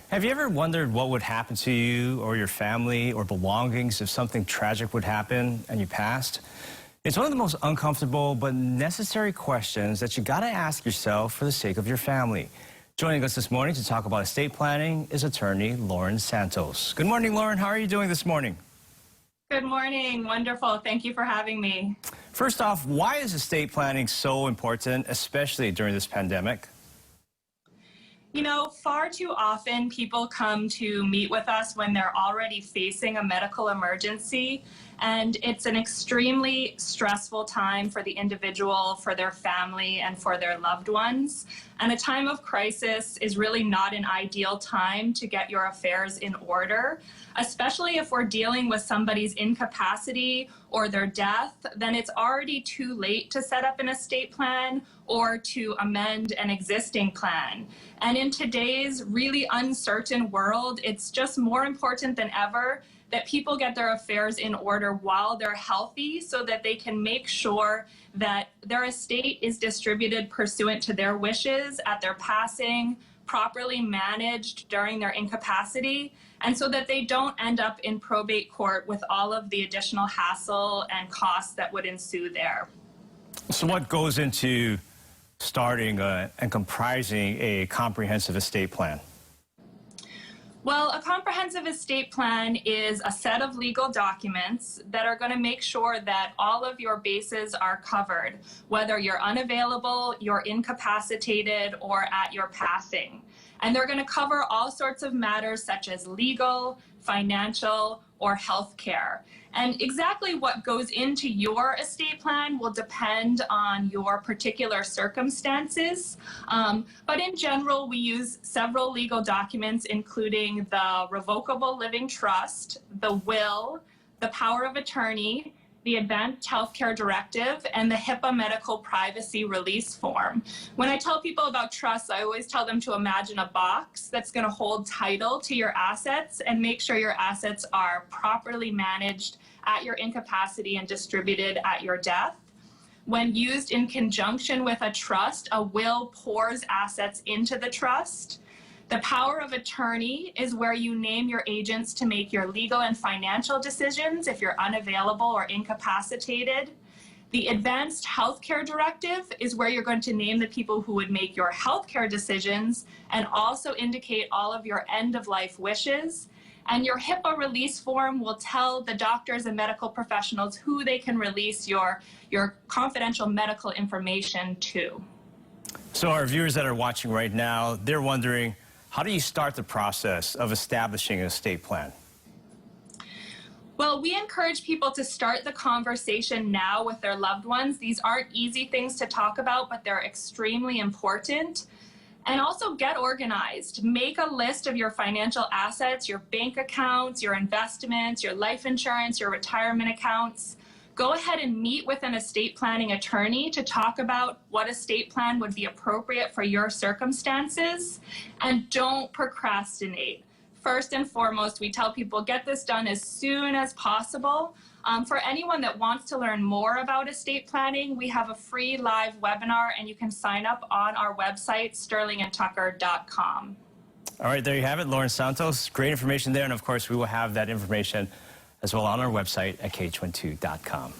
Have you ever wondered what would happen to you or your family or belongings if something tragic would happen and you passed? It's one of the most uncomfortable but necessary questions that you gotta ask yourself for the sake of your family. Joining us this morning to talk about estate planning is attorney Lauren Santos. Good morning, Lauren. How are you doing this morning? Good morning. Wonderful. Thank you for having me. First off, why is estate planning so important, especially during this pandemic? You know, far too often people come to meet with us when they're already facing a medical emergency, and it's an extremely stressful time for the individual, for their family, and for their loved ones. And a time of crisis is really not an ideal time to get your affairs in order, especially if we're dealing with somebody's incapacity or their death. Then it's already too late to set up an estate plan or to amend an existing plan. And in today's really uncertain world, it's just more important than ever that people get their affairs in order while they're healthy so that they can make sure that their estate is distributed pursuant to their wishes at their passing, properly managed during their incapacity, and so that they don't end up in probate court with all of the additional hassle and costs that would ensue there. So what goes into starting and comprising a comprehensive estate plan? Well, a comprehensive estate plan is a set of legal documents that are going to make sure that all of your bases are covered, whether you're unavailable, you're incapacitated, or at your passing. And they're going to cover all sorts of matters such as legal, financial, or health care. And exactly what goes into your estate plan will depend on your particular circumstances. But in general, we use several legal documents, including the revocable living trust, the will, the power of attorney, the Advanced Healthcare Directive, and the HIPAA Medical Privacy Release Form. When I tell people about trusts, I always tell them to imagine a box that's going to hold title to your assets and make sure your assets are properly managed at your incapacity and distributed at your death. When used in conjunction with a trust, a will pours assets into the trust. The power of attorney is where you name your agents to make your legal and financial decisions if you're unavailable or incapacitated. The Advanced Healthcare Directive is where you're going to name the people who would make your healthcare decisions and also indicate all of your end-of-life wishes. And your HIPAA release form will tell the doctors and medical professionals who they can release your confidential medical information to. So our viewers that are watching right now, they're wondering, how do you start the process of establishing an estate plan? Well, we encourage people to start the conversation now with their loved ones. These aren't easy things to talk about, but they're extremely important. And also get organized. Make a list of your financial assets, your bank accounts, your investments, your life insurance, your retirement accounts. Go ahead and meet with an estate planning attorney to talk about what estate plan would be appropriate for your circumstances, and don't procrastinate. First and foremost, we tell people get this done as soon as possible. For anyone that wants to learn more about estate planning, we have a free live webinar, and you can sign up on our website, sterlingandtucker.com. All right, there you have it, Lauren Santos. Great information there, and of course, we will have that information as well on our website at KHON2.com.